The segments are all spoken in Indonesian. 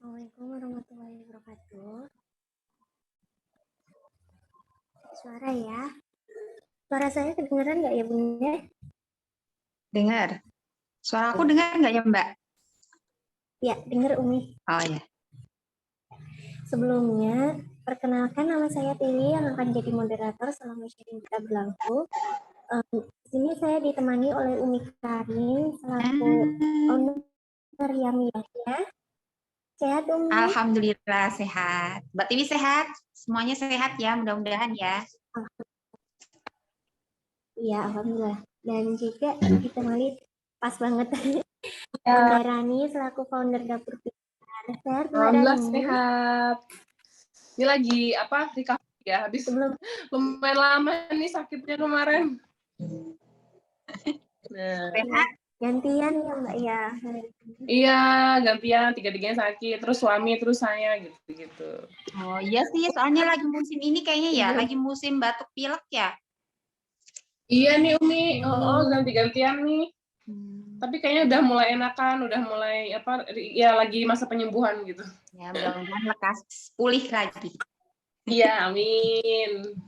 Assalamualaikum warahmatullahi wabarakatuh. Suara ya. Suara saya kedengeran nggak ya Bunda? Dengar. Suara aku dengar nggak ya Mbak? Ya, denger Umi. Oh ya. Sebelumnya, perkenalkan nama saya Tiwi yang akan jadi moderator selama sharing kita berlangsung. Di sini saya ditemani oleh Umi Karin selaku owner Yami ya. Sehat Umi? Alhamdulillah sehat. Mbak Tiwi sehat? Semuanya sehat ya, mudah-mudahan ya. Iya, alhamdulillah. Dan juga ditemani pas banget Bunda Rani selaku founder Dapur Pintar. Sehat Mbak Alhamdulillah Rani? sehat. Ini lagi recovery ya, habis lumayan lama nih sakitnya kemarin. Nah. Sehat? Gantian ya Mbak ya? Iya, gantian, tiga-tiganya sakit, terus suami, terus saya gitu. Oh iya sih, soalnya lagi musim ini kayaknya ya, lagi musim batuk pilek ya. Iya nih Umi, ganti-gantian nih. Tapi kayaknya udah mulai enakan, udah mulai ya lagi masa penyembuhan gitu. Ya, mudah-mudahan lekas pulih lagi. Iya, amin.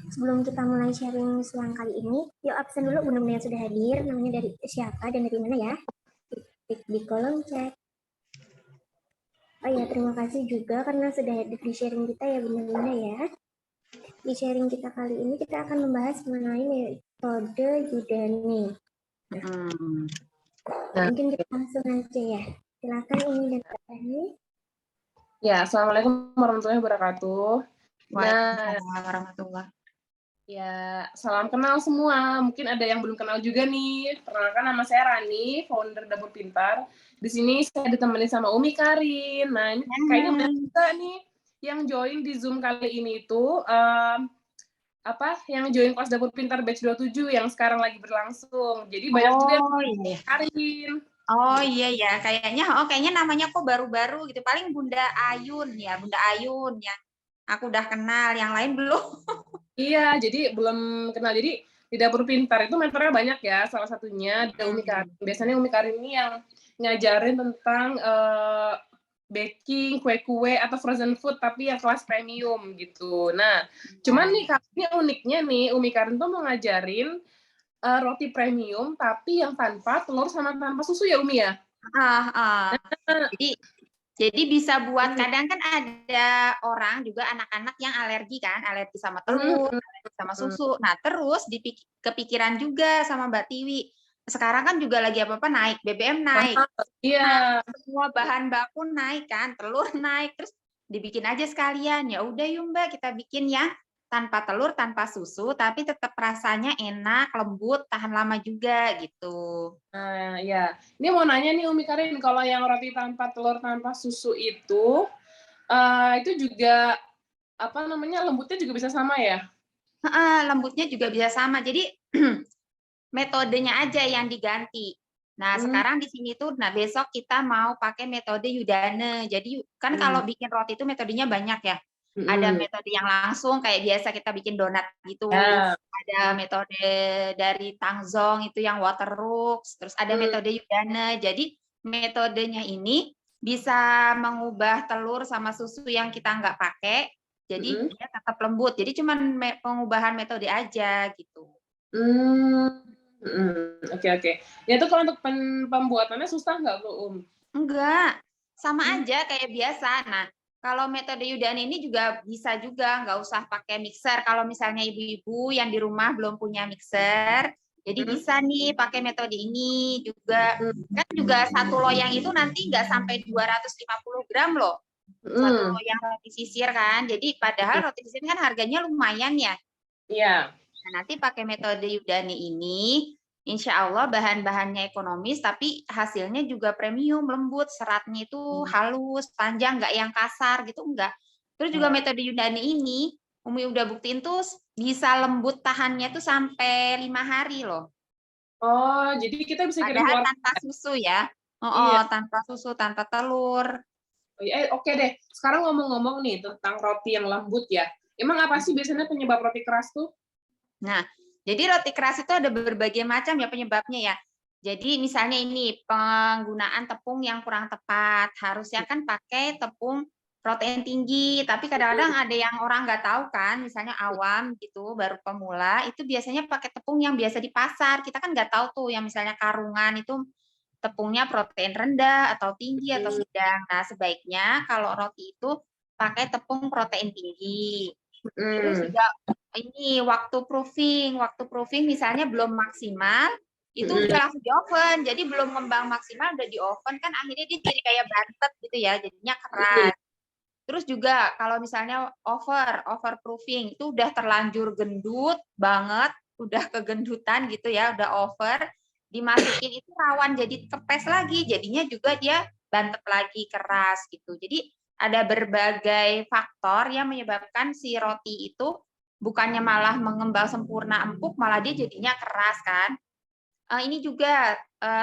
Sebelum kita mulai sharing siang kali ini, yuk absen dulu bunda-bunda yang sudah hadir, namanya dari siapa dan dari mana ya? Ketik di kolom chat. Oh ya, terima kasih juga karena sudah hadir di sharing kita ya bunda-bunda ya. Di sharing kita kali ini kita akan membahas mengenai metode Udemy. Mungkin kita langsung aja ya. Silakan Umi dan Kak Tani. Ya, assalamualaikum warahmatullahi wabarakatuh. Waalaikumsalam warahmatullahi. Ya, salam kenal semua. Mungkin ada yang belum kenal juga nih. Perkenalkan, nama saya Rani, founder Dapur Pintar. Di sini saya ditemani sama Umi Karin. Nah, ini kayaknya banyak juga nih yang join di Zoom kali ini itu yang join kelas Dapur Pintar batch 27 yang sekarang lagi berlangsung. Jadi banyak juga yang Karin. Oh iya ya, kayaknya namanya kok baru-baru gitu. Paling Bunda Ayun ya. Aku udah kenal, yang lain belum. Iya, jadi belum kenal. Jadi di Dapur Pintar itu mentornya banyak ya. Salah satunya ada Umi Karin. Biasanya Umi Karin ini yang ngajarin tentang baking, kue-kue, atau frozen food, tapi yang kelas premium gitu. Nah, cuman nih uniknya nih, Umi Karin tuh mau ngajarin roti premium, tapi yang tanpa telur sama tanpa susu ya Umi ya? Jadi bisa buat, kadang kan ada orang juga anak-anak yang alergi sama telur, alergi sama susu. Nah terus kepikiran juga sama Mbak Tiwi, sekarang kan juga lagi naik, BBM naik, semua bahan baku naik kan, telur naik, terus dibikin aja sekalian. Ya udah yuk Mbak, kita bikin ya tanpa telur, tanpa susu, tapi tetap rasanya enak, lembut, tahan lama juga gitu. Nah, ya. Ini mau nanya nih Umi Karin, kalau yang roti tanpa telur, tanpa susu itu juga lembutnya juga bisa sama ya? Lembutnya juga bisa sama. Jadi metodenya aja yang diganti. Nah, sekarang di sini tuh, besok kita mau pakai metode Udane. Jadi kan kalau bikin roti itu metodenya banyak ya. Ada metode yang langsung kayak biasa kita bikin donat gitu. Ada metode dari Tangzong itu yang waterworks. Terus ada metode Udane. Jadi metodenya ini bisa mengubah telur sama susu yang kita nggak pakai. Jadi dia tetap lembut. Jadi cuma pengubahan metode aja gitu. Oke. Ya itu kalau untuk pembuatannya susah nggak Bu? Enggak, sama aja kayak biasa. Nah, kalau metode Udane ini juga bisa juga, nggak usah pakai mixer. Kalau misalnya ibu-ibu yang di rumah belum punya mixer, jadi bisa nih pakai metode ini juga. Kan juga satu loyang itu nanti nggak sampai 250 gram loh. Satu loyang roti sisir kan. Jadi padahal roti sisir kan harganya lumayan ya. Iya. Nah, nanti pakai metode Udane ini, insya Allah bahan-bahannya ekonomis, tapi hasilnya juga premium, lembut, seratnya itu halus, panjang, nggak yang kasar gitu, enggak. Terus juga metode Udane ini, Umi udah buktiin tuh bisa lembut tahannya tuh sampai 5 hari loh. Oh, jadi kita bisa kirim padahal tanpa susu ya. Tanpa susu, tanpa telur. Oke deh, sekarang ngomong-ngomong nih tentang roti yang lembut ya. Emang apa sih biasanya penyebab roti keras tuh? Nah, jadi roti keras itu ada berbagai macam ya penyebabnya ya. Jadi misalnya ini penggunaan tepung yang kurang tepat, harusnya kan pakai tepung protein tinggi, tapi kadang-kadang ada yang orang nggak tahu kan, misalnya awam gitu, baru pemula, itu biasanya pakai tepung yang biasa di pasar. Kita kan nggak tahu tuh yang misalnya karungan itu tepungnya protein rendah atau tinggi atau sedang. Nah, sebaiknya kalau roti itu pakai tepung protein tinggi. Terus juga ini waktu proofing misalnya belum maksimal, itu udah langsung di oven. Jadi belum ngembang maksimal udah di oven kan akhirnya dia jadi kayak bantet gitu ya, jadinya keras. Terus juga kalau misalnya overproofing itu udah terlanjur gendut banget, udah kegendutan gitu ya, udah over, dimasukin itu rawan jadi kepes lagi, jadinya juga dia bantet lagi keras gitu. Jadi ada berbagai faktor yang menyebabkan si roti itu bukannya malah mengembang sempurna empuk, malah dia jadinya keras kan. Ini juga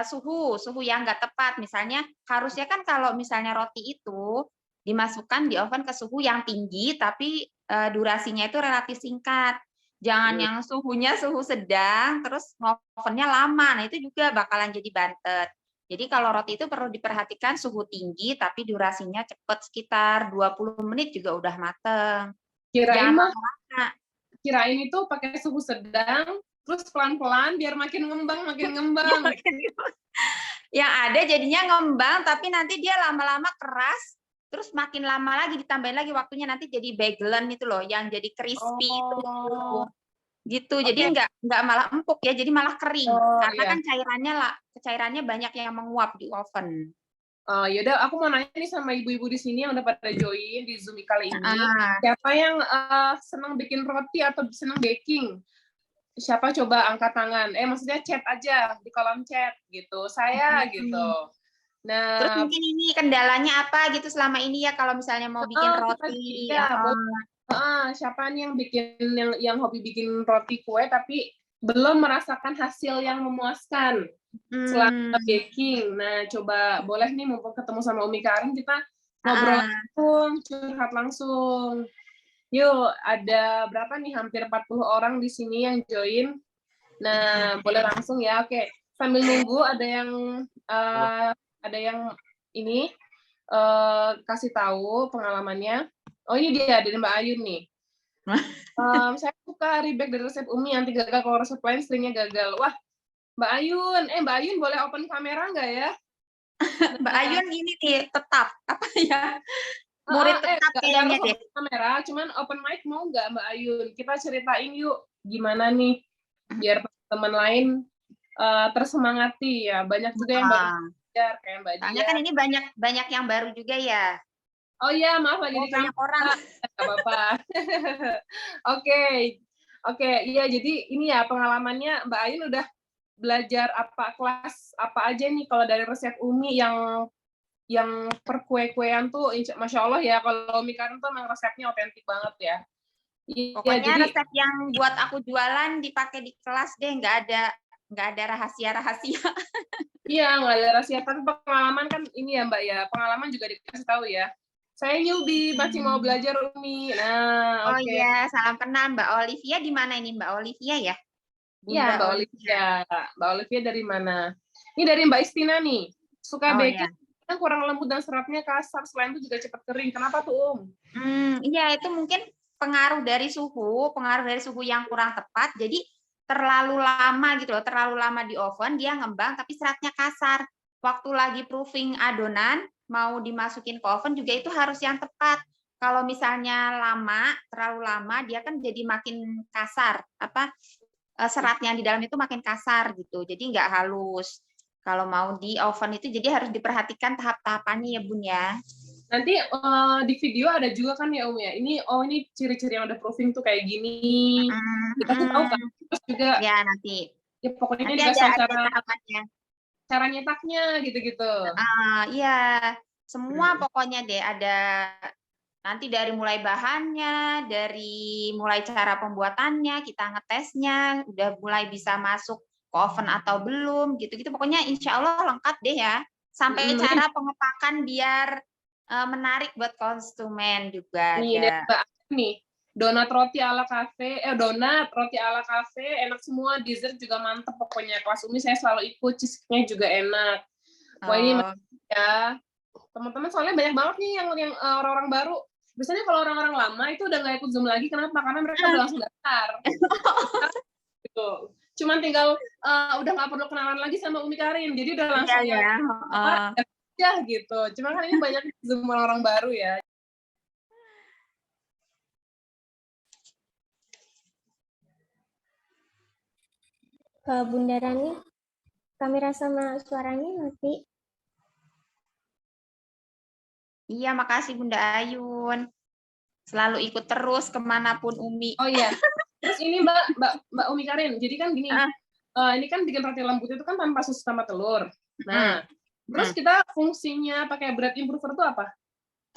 suhu yang nggak tepat. Misalnya harusnya kan kalau misalnya roti itu dimasukkan di oven ke suhu yang tinggi, tapi durasinya itu relatif singkat. Jangan yang suhunya suhu sedang, terus ovennya lama. Nah itu juga bakalan jadi bantet. Jadi kalau roti itu perlu diperhatikan suhu tinggi, tapi durasinya cepat, sekitar 20 menit juga udah mateng. Kirain Jangan mah, lama-lama. kirain itu pakai suhu sedang, terus pelan-pelan biar makin ngembang, makin ngembang. Yang ada jadinya ngembang, tapi nanti dia lama-lama keras, terus makin lama lagi ditambahin lagi waktunya, nanti jadi bagelan itu loh, yang jadi crispy itu gitu. Jadi nggak malah empuk ya, jadi malah kering karena kan cairannya banyak yang menguap di oven. Yaudah, aku mau nanya nih sama ibu-ibu di sini yang udah pada join di Zoom kali ini. Siapa yang senang bikin roti atau senang baking? Siapa coba angkat tangan? Maksudnya chat aja di kolom chat gitu. Saya gitu. Nah, terus mungkin ini kendalanya apa gitu selama ini ya kalau misalnya mau bikin roti. Siapa nih yang bikin yang hobi bikin roti kue tapi belum merasakan hasil yang memuaskan selama baking. Nah, coba boleh nih mumpung ketemu sama Umi Karin kita ngobrol langsung, curhat langsung. Yuk, ada berapa nih? Hampir 40 orang di sini yang join. Nah, boleh langsung ya. Oke. Sambil nunggu ada yang ini kasih tahu pengalamannya. Oh, ini dia dari Mbak Ayun nih. Saya suka rebake dari resep Umi, nanti gagal kalau resep lain seringnya gagal. Wah, Mbak Ayun boleh open kamera nggak ya? Mbak Ayun ini nih tetap apa ya? Murid tetap kayaknya deh. Kamera, cuman open mic mau nggak Mbak Ayun? Kita ceritain yuk gimana nih biar teman lain tersemangati ya. Banyak juga yang baru belajar kayak Mbak Dia. Soalnya kan ini banyak yang baru juga ya. Oh iya, maaf lagi di banyak orang. Nggak apa-apa. Oke, iya jadi ini ya pengalamannya Mbak Ayun udah belajar kelas apa aja nih kalau dari resep Umi yang per kue-kuean tuh Masya Allah ya, kalau Umi Karin tuh memang resepnya otentik banget ya. Pokoknya jadi, resep yang buat aku jualan dipakai di kelas deh, nggak ada rahasia-rahasia. Iya, nggak ada rahasia, tapi pengalaman kan ini ya Mbak ya, pengalaman juga dikasih tahu ya. Saya newbie, masih mau belajar Umi. Nah, oke. Iya, salam kenal Mbak Olivia. Di mana ini Mbak Olivia ya? Iya, Mbak Olivia. Mbak Olivia dari mana? Ini dari Mbak Istina nih. Suka baking, kan kurang lembut dan seratnya kasar. Selain itu juga cepat kering. Kenapa tuh, Iya, itu mungkin pengaruh dari suhu yang kurang tepat. Jadi terlalu lama gitu loh, terlalu lama di oven, dia ngembang tapi seratnya kasar. Waktu lagi proofing adonan, mau dimasukin ke oven juga itu harus yang tepat. Kalau misalnya terlalu lama, dia kan jadi makin kasar. Seratnya di dalam itu makin kasar gitu, jadi nggak halus. Kalau mau di oven itu jadi harus diperhatikan tahap-tahapannya ya Bun ya. Nanti di video ada juga kan ya Om ya. Ini ciri-ciri yang udah proofing tuh kayak gini. Kita tuh tahu kan. Terus juga ya nanti. Ya pokoknya nanti dikasih cara nyetaknya gitu-gitu. Iya, semua pokoknya deh ada. Nanti dari mulai bahannya, dari mulai cara pembuatannya, kita ngetesnya, udah mulai bisa masuk ke oven atau belum, gitu-gitu. Pokoknya insya Allah lengkap deh ya. Sampai cara pengepakan biar menarik buat konsumen juga. Nih, ada. Nih, donat roti ala cafe, donat roti ala cafe, enak semua, dessert juga mantep pokoknya. Kelas Umi saya selalu ikut, cheesecake-nya juga enak. Wah ini ya, teman-teman soalnya banyak banget nih yang orang-orang baru. Biasanya kalau orang-orang lama itu udah nggak ikut Zoom lagi, kenapa? Karena mereka udah langsung daftar. Gitu. Cuman tinggal udah nggak perlu kenalan lagi sama Umi Karin, jadi udah langsung ya gitu. Cuma kan ini banyak Zoom orang-orang baru ya. Ke Bunda Rani, kamera sama suaranya mati. Iya, makasih Bunda Ayun. Selalu ikut terus kemanapun Umi. Oh iya. Terus ini Mbak Umi Karin, jadi kan gini, ini kan bikin roti lembut itu kan tanpa susu sama telur. Nah, terus kita fungsinya pakai bread improver itu apa?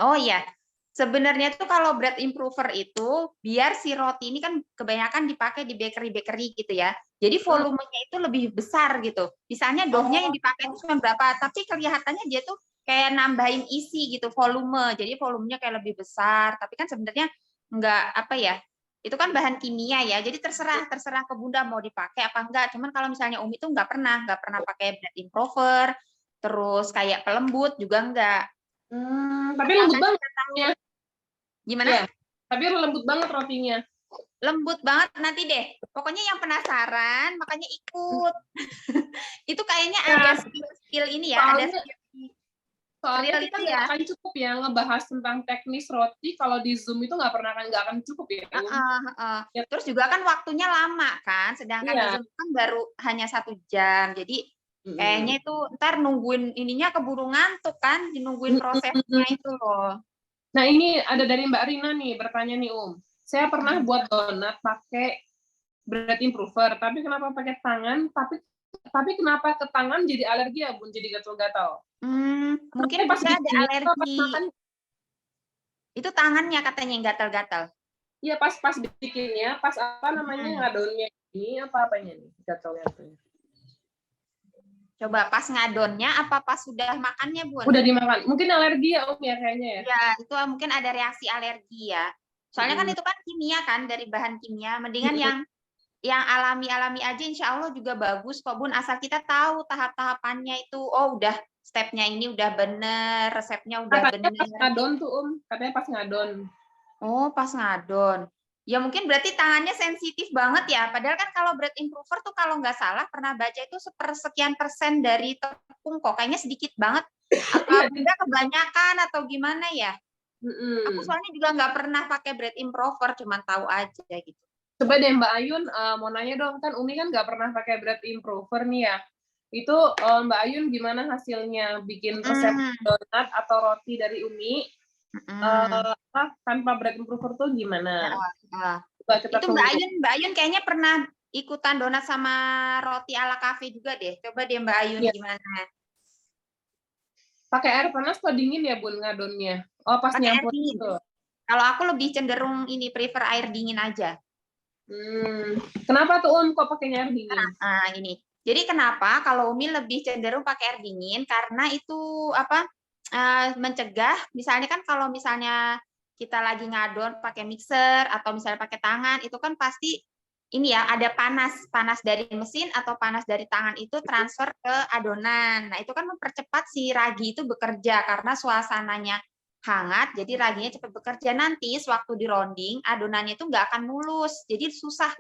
Oh iya, sebenarnya tuh kalau bread improver itu biar si roti ini kan kebanyakan dipakai di bakery gitu ya. Jadi volumenya itu lebih besar gitu. Misalnya doughnya yang dipakai itu cuma berapa, tapi kelihatannya dia tuh kayak nambahin isi gitu volume. Jadi volumenya kayak lebih besar. Tapi kan sebenarnya enggak apa ya? Itu kan bahan kimia ya. Jadi terserah ke Bunda mau dipakai apa enggak. Cuman kalau misalnya Umi tuh nggak pernah pakai bread improver. Terus kayak pelembut juga enggak. Tapi lembut banget ya. Gimana? Ya, tapi lembut banget rotinya. Lembut banget nanti deh. Pokoknya yang penasaran makanya ikut. Itu kayaknya ada skill ini ya, ada skill. Soalnya kita nggak akan cukup ya ngebahas tentang teknis roti kalau di Zoom itu nggak akan cukup ya. Terus juga kan waktunya lama kan, sedangkan di Zoom kan baru hanya 1 jam. Jadi kayaknya itu ntar nungguin ininya keburu ngantuk kan, nungguin prosesnya itu loh. Nah ini ada dari Mbak Rina nih bertanya nih saya pernah buat donat pakai bread improver, tapi kenapa pakai tangan? Tapi kenapa ke tangan jadi alergi ya Bun, jadi gatal-gatal? Mungkin pas ada alergi. Itu tangannya katanya yang gatal-gatal. Iya pas bikinnya, pas apa namanya ngadonnya ini apanya nih gatal-gatalnya? Coba pas ngadonnya apa pas sudah makannya, Bun? Udah dimakan. Mungkin alergi ya, ya kayaknya ya. Ya, itu mungkin ada reaksi alergi ya. Soalnya kan itu kan kimia kan, dari bahan kimia. Mendingan yang alami-alami aja insya Allah juga bagus kok, Bun. Asal kita tahu tahap-tahapannya itu. Oh, udah stepnya ini udah bener, resepnya udah bener. Pas ngadon tuh, katanya pas ngadon. Oh, pas ngadon. Ya mungkin berarti tangannya sensitif banget ya. Padahal kan kalau bread improver tuh kalau nggak salah pernah baca itu sepersekian % dari tepung kok. Kayaknya sedikit banget. Apa Bunda kebanyakan atau gimana ya? Aku soalnya juga nggak pernah pakai bread improver, cuman tahu aja gitu. Coba deh Mbak Ayun, mau nanya dong, kan Umi kan nggak pernah pakai bread improver nih ya. Itu Mbak Ayun gimana hasilnya bikin resep donat atau roti dari Umi? Tanpa bread improver tuh gimana? Itu Mbak Ayun kayaknya pernah ikutan donat sama roti ala cafe juga deh. Coba deh Mbak Ayun gimana? Pakai air panas atau dingin ya Bun ngadonnya? Oh pas nyampur itu. Kalau aku lebih cenderung ini prefer air dingin aja. Kenapa tuh kok pakainya air dingin? Nah ini. Jadi kenapa kalau Umi lebih cenderung pakai air dingin? Karena itu apa? Mencegah. Misalnya kan kalau misalnya kita lagi ngadon pakai mixer atau misalnya pakai tangan, itu kan pasti ini ya ada panas dari mesin atau panas dari tangan itu transfer ke adonan. Nah itu kan mempercepat si ragi itu bekerja karena suasananya hangat, jadi raginya cepat bekerja. Nanti sewaktu di rounding adonannya itu nggak akan mulus, jadi susah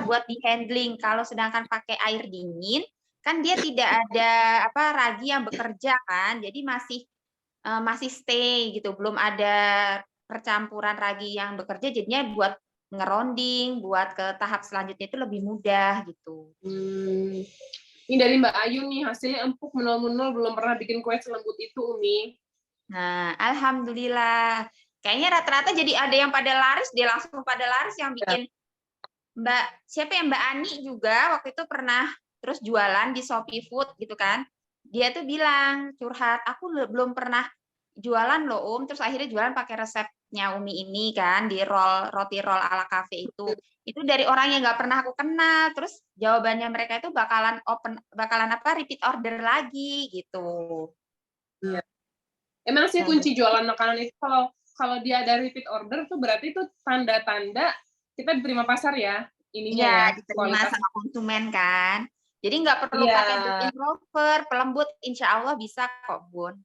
buat di handling. Kalau sedangkan pakai air dingin kan dia tidak ada ragi yang bekerja kan, jadi masih stay gitu, belum ada percampuran ragi yang bekerja, jadinya buat ngeronding, buat ke tahap selanjutnya itu lebih mudah gitu. Ini dari Mbak Ayu nih, hasilnya empuk menol-menol, belum pernah bikin kue selembut itu, Umi. Nah, alhamdulillah. Kayaknya rata-rata jadi ada yang pada laris, dia langsung pada laris yang bikin. Mbak Ani juga waktu itu pernah terus jualan di Shopee Food gitu kan. Dia tuh bilang, curhat, aku belum pernah jualan loh terus akhirnya jualan pakai resepnya Umi ini kan, di roti roll ala cafe itu dari orang yang nggak pernah aku kenal, terus jawabannya mereka itu bakalan repeat order lagi gitu. Iya. Emang sih kunci jualan makanan itu kalau kalau dia ada repeat order tuh berarti itu tanda-tanda kita diterima pasar ya, ininya Iya, ya, diterima kualitas. sama konsumen kan. Jadi nggak perlu Iya. pakai built-in rover, pelembut, insya Allah bisa kok, Bun.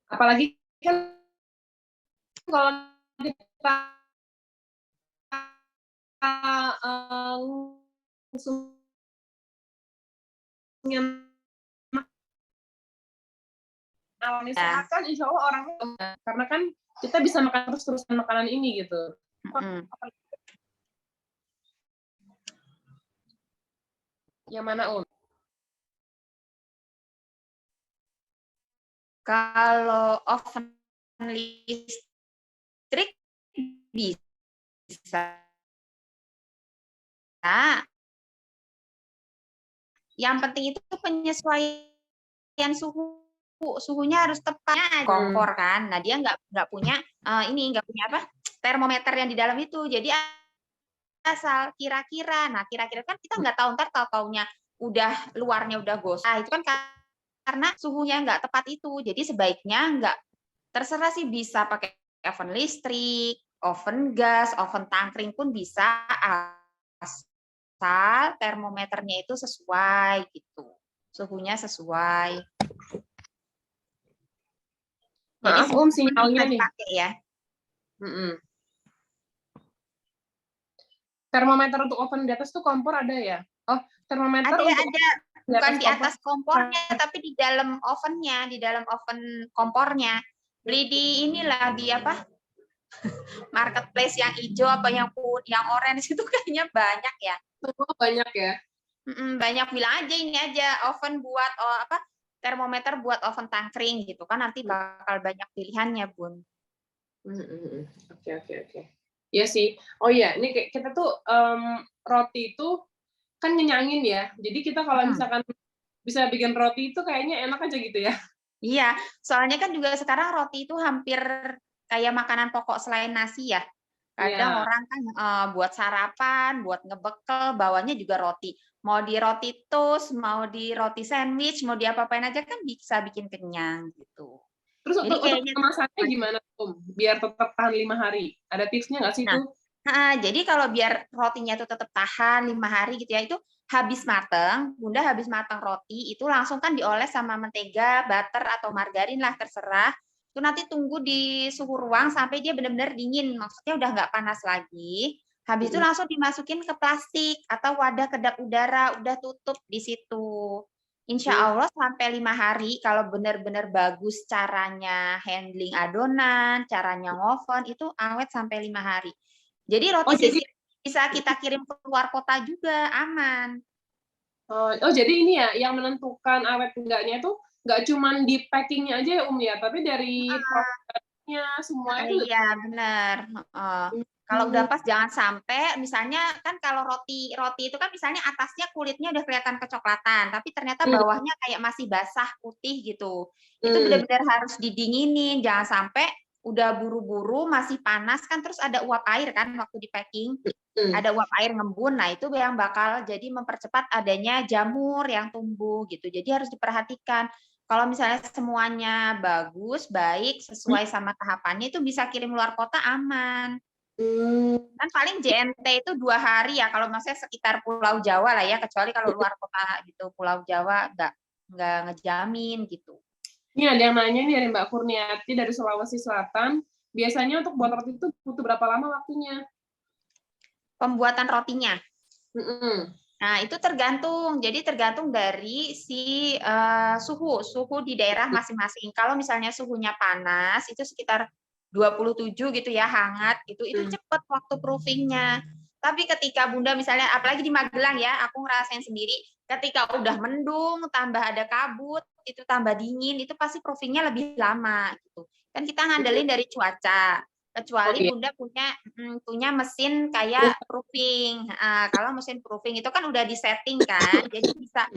Apalagi kan kalau kita alami sehat kan insya Allah orangnya, karena kan kita bisa makan terus-terusan makanan ini gitu. Yang mana Kalau oven listrik bisa. Yang penting itu penyesuaian suhu. Suhunya harus tepat. Kompor kan. Nah, dia nggak punya nggak punya apa? Termometer yang di dalam itu. Jadi asal kira-kira. Nah, kira-kira kan kita nggak tahu, ntar tahu-taunya luarnya udah gosong. Nah, itu kan karena suhunya nggak tepat itu. Jadi sebaiknya nggak, terserah sih, bisa pakai oven listrik, oven gas, oven tangkring pun bisa, asal termometernya itu sesuai gitu. Suhunya sesuai. Maaf, jadi sinyalnya nih. Dipakai ya. Termometer untuk oven di atas tuh kompor ada ya? Oh, termometer ada. Bukan di atas kompornya, tapi di dalam ovennya, di dalam oven kompornya. Beli di inilah, di apa? Marketplace yang hijau apa yang orange itu kayaknya banyak ya. Semua banyak ya. Banyak, bilang aja ini aja oven buat termometer buat oven tangkring gitu kan, nanti bakal banyak pilihannya, Bun. Oke. Iya sih. Oh iya, ini kita tuh roti itu kan ngenyangin ya. Jadi kita kalau misalkan bisa bikin roti itu kayaknya enak aja gitu ya. Iya, soalnya kan juga sekarang roti itu hampir kayak makanan pokok selain nasi ya. Kadang orang kan buat sarapan, buat ngebekel, bawanya juga roti. Mau di roti toast, mau di roti sandwich, mau diapa-apain aja kan bisa bikin kenyang gitu. Terus Jadi untuk kemasannya gimana, biar tetap tahan 5 hari? Ada tipsnya nggak sih tuh? Jadi kalau biar rotinya itu tetap tahan 5 hari gitu ya, itu habis mateng, Bunda habis mateng roti, itu langsung kan dioles sama mentega, butter, atau margarin lah, terserah. Itu nanti tunggu di suhu ruang sampai dia benar-benar dingin, maksudnya udah nggak panas lagi. Habis itu langsung dimasukin ke plastik atau wadah kedap udara, udah tutup di situ. Insya Allah sampai 5 hari, kalau benar-benar bagus caranya handling adonan, caranya ngoven, itu awet sampai 5 hari. Jadi roti sisir bisa kita kirim ke luar kota juga, aman. Jadi ini ya, yang menentukan awet enggaknya itu nggak cuma di packingnya aja ya, ya, tapi dari prosesnya semua itu. Iya, benar. Kalau udah pas jangan sampai, misalnya kan kalau roti itu kan misalnya atasnya kulitnya udah kelihatan kecoklatan, tapi ternyata bawahnya kayak masih basah putih gitu. Itu benar-benar harus didinginin, jangan sampai udah buru-buru masih panas kan, terus ada uap air kan waktu di packing. Ada uap air ngembun, nah itu yang bakal jadi mempercepat adanya jamur yang tumbuh gitu. Jadi harus diperhatikan. Kalau misalnya semuanya bagus, baik, sesuai sama tahapannya, itu bisa kirim luar kota aman. Kan paling JNT itu 2 hari ya, kalau maksudnya sekitar Pulau Jawa lah ya, kecuali kalau luar kota gitu, Pulau Jawa nggak ngejamin gitu. Ini ada yang nanya nih dari Mbak Kurniati dari Sulawesi Selatan, biasanya untuk buat roti itu butuh berapa lama waktunya? Pembuatan rotinya? Nah, itu tergantung. Jadi tergantung dari suhu di daerah masing-masing. Kalau misalnya suhunya panas, itu sekitar 27 gitu ya, hangat, itu cepat waktu proofingnya. Tapi ketika Bunda misalnya, apalagi di Magelang ya, aku ngerasain sendiri, ketika udah mendung, tambah ada kabut, itu tambah dingin, itu pasti proofingnya lebih lama gitu. Kan kita ngandelin dari cuaca. Kecuali Bunda punya mesin kayak proofing. Kalau mesin proofing itu kan udah disetting kan, jadi bisa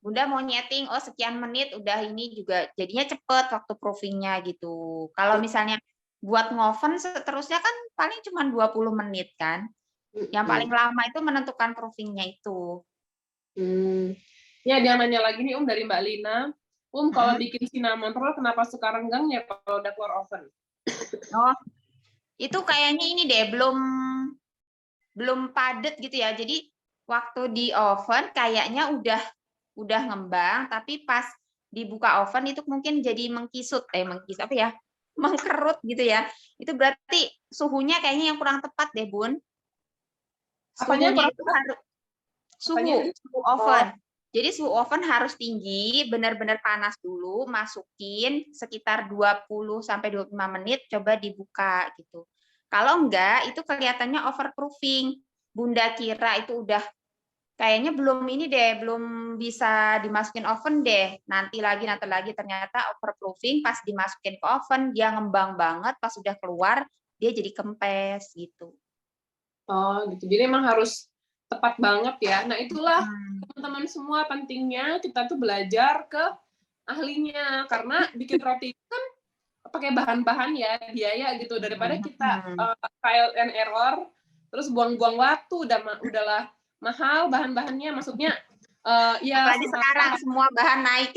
Bunda mau nyeting, sekian menit udah ini juga jadinya cepet waktu proofingnya gitu. Kalau misalnya buat ngoven seterusnya kan paling cuma 20 menit kan. Yang paling lama itu menentukan proofingnya itu. Ya, dia nanya lagi nih dari Mbak Lina. Kalau bikin cinnamon roll kenapa suka renggang ya kalau udah keluar oven? Oh, itu kayaknya ini deh belum padat gitu ya. Jadi waktu di oven kayaknya udah ngembang, tapi pas dibuka oven itu mungkin jadi mengkisut apa ya? Mengkerut gitu ya. Itu berarti suhunya kayaknya yang kurang tepat deh, Bun. Apanya Suhunya kurang itu harus suhu oven. Jadi suhu oven harus tinggi, benar-benar panas dulu, masukin sekitar 20 sampai 25 menit, coba dibuka gitu. Kalau enggak, itu kelihatannya overproofing. Bunda kira itu udah kayaknya belum ini deh, belum bisa dimasukin oven deh. Nanti lagi, ternyata overproofing pas dimasukin ke oven, dia ngembang banget, pas udah keluar, dia jadi kempes gitu. Oh, gitu. Jadi emang harus tepat banget ya. Nah, itulah teman-teman semua pentingnya kita tuh belajar ke ahlinya. Karena bikin roti kan pakai bahan-bahan ya, biaya gitu. Daripada kita trial and error, terus buang-buang waktu, udahlah mahal bahan-bahannya. Maksudnya, ya Apalagi sekarang semua bahan naik.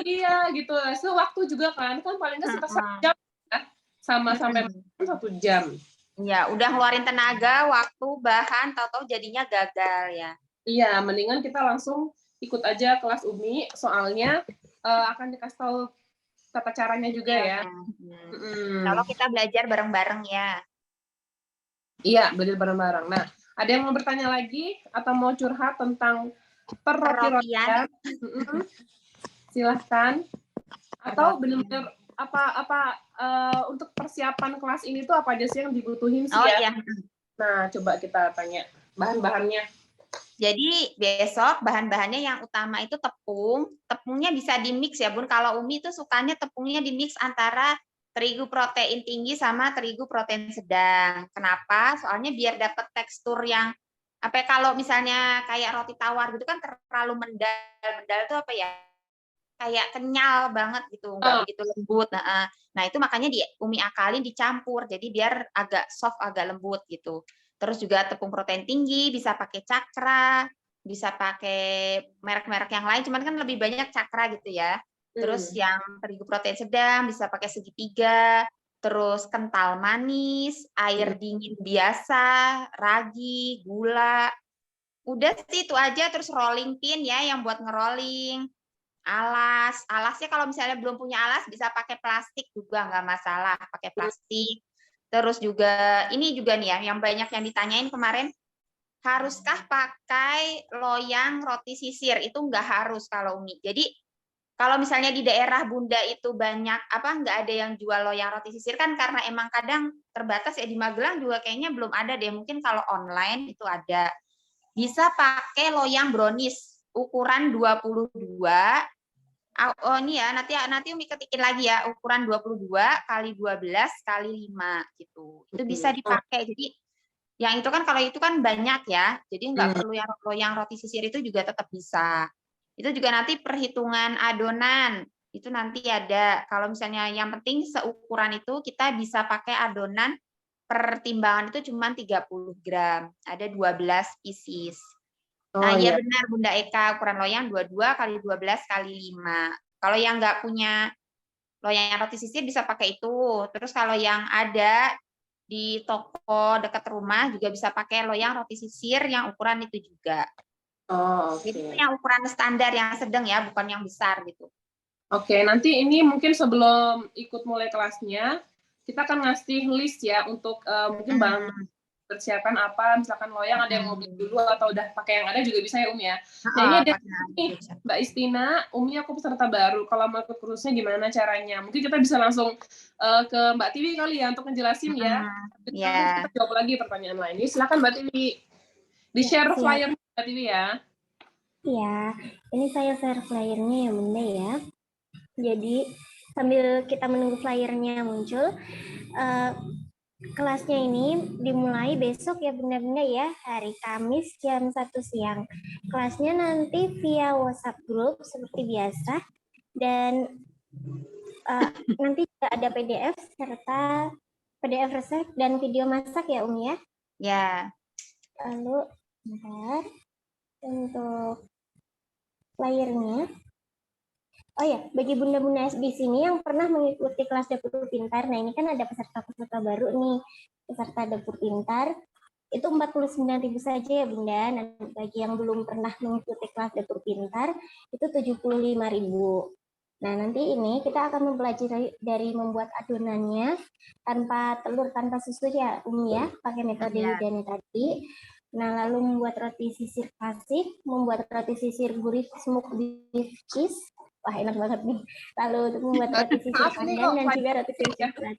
iya, gitu. So, waktu juga kan paling nggak sekitar 1 jam ya, sama sampai 1 jam. Ya, udah ngeluarin tenaga, waktu, bahan, tahu-tahu jadinya gagal ya. Iya, mendingan kita langsung ikut aja kelas Umi, soalnya akan dikasih tahu tata caranya juga ya. Kalau kita belajar bareng-bareng ya. Iya, belajar bareng-bareng. Nah, ada yang mau bertanya lagi atau mau curhat tentang perroti-rotian? Silahkan. Atau benar-benar apa untuk persiapan kelas ini tuh apa aja sih yang dibutuhin sih ya? Iya. Nah, coba kita tanya bahan-bahannya. Jadi besok bahan-bahannya yang utama itu tepung. Tepungnya bisa di-mix ya, Bun. Kalau Umi itu sukanya tepungnya di-mix antara terigu protein tinggi sama terigu protein sedang. Kenapa? Soalnya biar dapat tekstur yang kalau misalnya kayak roti tawar gitu kan terlalu mendal. Mendal itu apa ya? Kayak kenyal banget gitu, nggak begitu lembut. Nah, itu makanya Umi akalin dicampur, jadi biar agak soft, agak lembut gitu. Terus juga tepung protein tinggi, bisa pakai Cakra, bisa pakai merek-merek yang lain, cuman kan lebih banyak Cakra gitu ya. Terus yang terigu protein sedang, bisa pakai segitiga, terus kental manis, air dingin biasa, ragi, gula. Udah sih itu aja, terus rolling pin ya yang buat ngerolling. Alasnya kalau misalnya belum punya alas bisa pakai plastik juga nggak masalah, pakai plastik. Terus juga ini juga nih ya, yang banyak yang ditanyain kemarin, haruskah pakai loyang roti sisir? Itu nggak harus kalau Umi. Jadi kalau misalnya di daerah Bunda itu banyak nggak ada yang jual loyang roti sisir kan karena emang kadang terbatas ya, di Magelang juga kayaknya belum ada deh. Mungkin kalau online itu ada. Bisa pakai loyang brownies ukuran 22. Oh ini ya, nanti Umi ketikin lagi ya, ukuran 22 kali 12 kali 5 gitu. Itu bisa dipakai. Jadi yang itu kan kalau itu kan banyak ya. Jadi nggak perlu yang roti sisir itu juga tetap bisa. Itu juga nanti perhitungan adonan. Itu nanti ada. Kalau misalnya yang penting seukuran itu kita bisa pakai adonan pertimbangan itu cuma 30 gram. Ada 12 pieces. Nah, iya benar Bunda Eka, ukuran loyang 22 kali 12 kali 5. Kalau yang nggak punya loyang roti sisir bisa pakai itu. Terus kalau yang ada di toko dekat rumah juga bisa pakai loyang roti sisir yang ukuran itu juga. Jadi itu yang ukuran standar yang sedang ya, bukan yang besar gitu. Oke, nanti ini mungkin sebelum ikut mulai kelasnya, kita akan ngasih list ya untuk mungkin bahan persiapan apa, misalkan loyang ada yang mau beli dulu atau udah pakai yang ada juga bisa ya ya. Nah ini ada nih Mbak Istina, Umi aku peserta baru, kalau mau ikut kursnya gimana caranya? Mungkin kita bisa langsung ke Mbak Tiwi kali ya untuk ngejelasin ya. Kita jawab lagi pertanyaan lain. Ini silakan Mbak Tiwi, di-share flyer Mbak Tiwi ya. Iya, ini saya share flyernya ya Bunda ya. Jadi sambil kita menunggu flyernya muncul, kelasnya ini dimulai besok ya Bunda-Bunda ya, hari Kamis jam 1 siang. Kelasnya nanti via WhatsApp group seperti biasa, dan nanti juga ada PDF serta PDF resep dan video masak ya ya. Ya. Lalu bentar, untuk flyernya Oh ya, bagi bunda-bunda di sini yang pernah mengikuti kelas dapur pintar, nah ini kan ada peserta-peserta baru nih, peserta dapur pintar, itu 49.000 saja ya bunda. Nah, bagi yang belum pernah mengikuti kelas dapur pintar, itu 75.000. Nah, nanti ini kita akan mempelajari dari membuat adonannya tanpa telur, tanpa susu ya, ya, pakai metode Yudani tadi. Nah, lalu membuat roti sisir klasik, membuat roti sisir gurih smoked beef cheese. Wah, enak banget nih. Lalu untuk membuat roti sisir Maaf, ini pandan kok dan juga roti sisir coklat.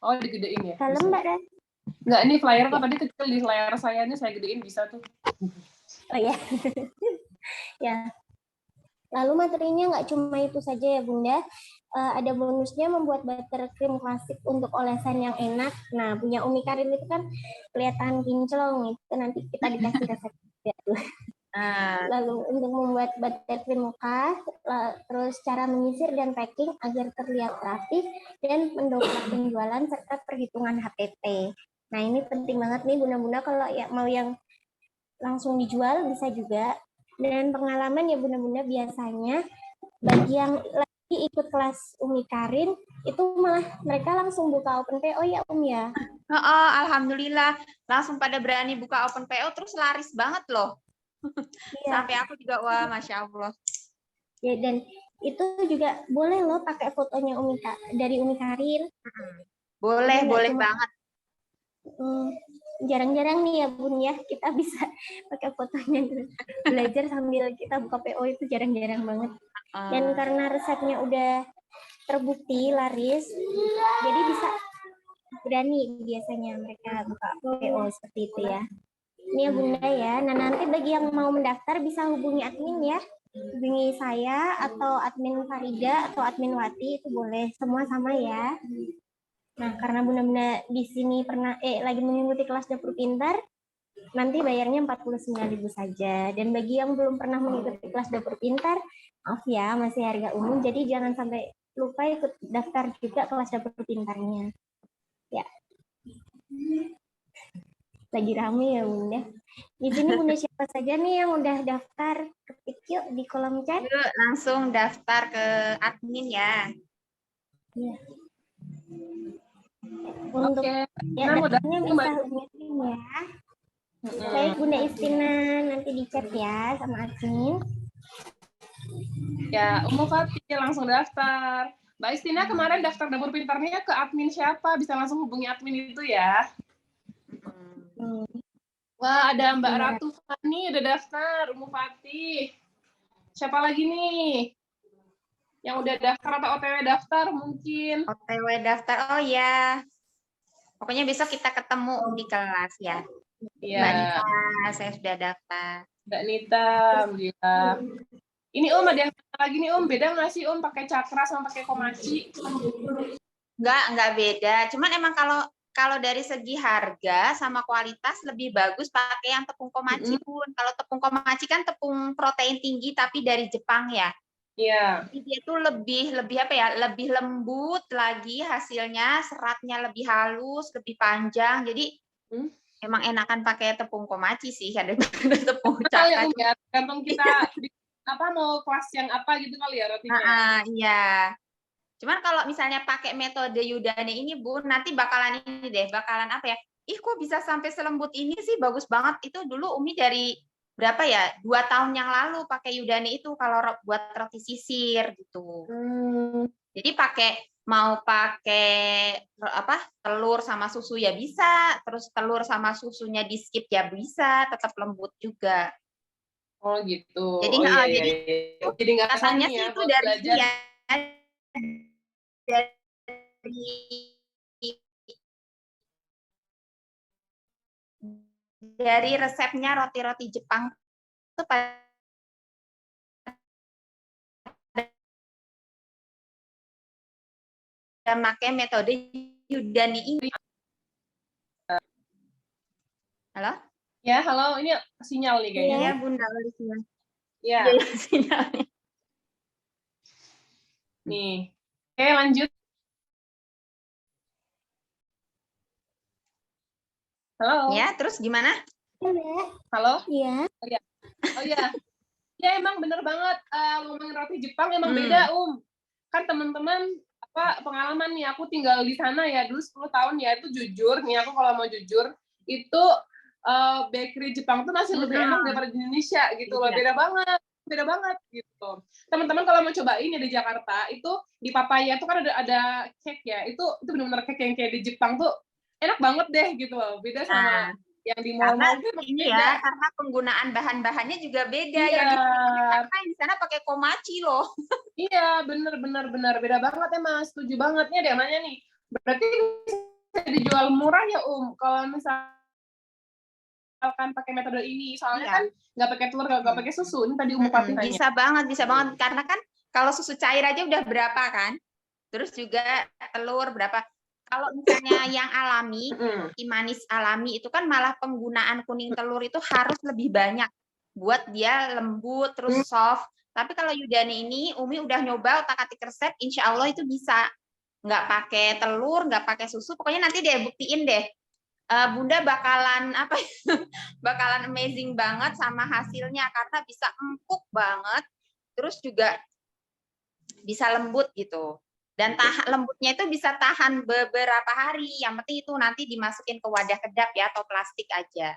Oh, digedein ya? Halo Bisa. Mbak Dan. Enggak, ini flyer kok tadi kecil di layar saya, ini saya gedein bisa tuh. Oh ya. Ya. Lalu materinya nggak cuma itu saja ya Bunda. Ada bonusnya membuat buttercream klasik untuk olesan yang enak. Nah, punya Umi Karin itu kan kelihatan kinclong. Itu nanti kita dikasih resep juga tuh. Lalu untuk membuat buttercream mocha, terus cara menyisir dan packing agar terlihat rapi dan mendongkrak penjualan serta perhitungan HPP. Nah, ini penting banget nih Bunda-bunda kalau ya mau yang langsung dijual bisa juga. Dan pengalaman ya Bunda-bunda biasanya bagi yang lagi ikut kelas Umi Karin itu malah mereka langsung buka open PO ya ya. Alhamdulillah langsung pada berani buka open PO terus laris banget loh. Iya. Sampai aku juga wah Masya Allah. Ya, dan itu juga boleh loh pakai fotonya dari Umi Karin. Boleh banget. Jarang-jarang nih ya Bun ya kita bisa pakai fotonya belajar sambil kita buka PO, itu jarang-jarang banget. Dan karena resepnya udah terbukti laris, jadi bisa berani biasanya mereka buka PO seperti itu ya. Ini ya Bunda ya. Nah, nanti bagi yang mau mendaftar bisa hubungi admin ya. Hubungi saya atau admin Farida atau admin Wati, itu boleh, semua sama ya. Nah, karena Bunda-bunda di sini pernah lagi mengikuti kelas dapur pintar, nanti bayarnya 49.000 saja. Dan bagi yang belum pernah mengikuti kelas dapur pintar, maaf ya, masih harga umum, jadi jangan sampai lupa ikut daftar juga kelas dapur pintarnya. Ya. Lagi rame ya Bunda. Di sini Bunda siapa saja nih yang udah daftar? Ketik yuk di kolom chat. Yuk, langsung daftar ke admin ya. Ya. Untuk ya daftarnya bisa hubungi ya. Baik Bunda Istina, nanti di chat ya sama admin. Ya, Fatih langsung daftar. Mbak Istina kemarin daftar dapur pintarnya ke admin siapa? Bisa langsung hubungi admin itu ya. Wah, ada Mbak Ratu Fani udah daftar, Fatih. Siapa lagi nih? Yang udah daftar atau OTW daftar mungkin? OTW daftar, oh ya. Pokoknya besok kita ketemu di kelas ya. Iya. Mbak Nita, saya sudah daftar. Mbak Nita, alhamdulillah. Ini ada yang lagi nih beda nggak sih pakai cakra sama pakai komachi? Enggak beda. Cuman emang kalau dari segi harga sama kualitas lebih bagus pakai yang tepung komachi pun. Kalau tepung komachi kan tepung protein tinggi tapi dari Jepang ya. Iya. Jadi dia tuh lebih apa ya? Lebih lembut lagi hasilnya, seratnya lebih halus, lebih panjang. Jadi emang enakan pakai tepung komachi sih daripada tepung cakra. Ya, tergantung kita mau kelas yang apa gitu kali ya rotinya. Iya. Cuman kalau misalnya pakai metode Yudani ini Bun, nanti bakalan apa ya? Ih kok bisa sampai selembut ini sih, bagus banget. Itu dulu Umi dari berapa ya? 2 tahun yang lalu pakai Yudani itu kalau buat roti sisir gitu. Jadi mau pakai telur sama susu ya bisa, terus telur sama susunya di skip ya bisa, tetap lembut juga. Oh gitu. Jadi jadi nggak rasanya sih itu dari sini ya. Dari resepnya roti-roti Jepang itu pada pakai metode Yudani ini. Halo? Ya, halo. Ini sinyal nih kayaknya. Iya, Bunda Olivia. Iya. Sinyalnya. Nih. Oke, lanjut. Halo. Ya, terus gimana? Halo. Halo? Iya. Oh iya. Ya emang bener banget, ngomongin roti Jepang emang beda, Kan teman-teman pengalaman nih, aku tinggal di sana ya dulu 10 tahun ya, itu jujur nih aku kalau mau jujur, itu, bakery Jepang tuh masih lebih enak daripada di Indonesia gitu loh, beda banget gitu. Teman-teman kalau mau cobain ya di Jakarta, itu di Papaya tuh kan ada cake ya, itu bener-bener cake yang kayak di Jepang tuh enak banget deh gitu loh, beda sama Nah, yang di karena mall-mall tuh emang ini beda. ya, karena penggunaan bahan-bahannya juga beda. Iya. Yang di Jakarta yang di sana pakai komachi loh. Iya, bener. Beda banget ya, Mas. Setuju banget. Nih ada yang nanya nih. Berarti bisa dijual murah ya, kalau misalkan pakai metode ini? Soalnya kan Iya. nggak pakai telur, nggak pakai susu. Ini tadi Fatih nanya. Bisa banget. Karena kan kalau susu cair aja udah berapa kan? Terus juga telur berapa? Kalau misalnya yang alami, manis alami itu kan malah penggunaan kuning telur itu harus lebih banyak buat dia lembut terus soft. Tapi kalau Yudani ini Umi udah nyoba otak-atik resep, insya Allah itu bisa nggak pakai telur, nggak pakai susu. Pokoknya nanti deh buktiin deh. Bunda bakalan apa? Bakalan amazing banget sama hasilnya karena bisa empuk banget, terus juga bisa lembut gitu. Dan lembutnya itu bisa tahan beberapa hari. Yang penting itu nanti dimasukin ke wadah kedap ya atau plastik aja.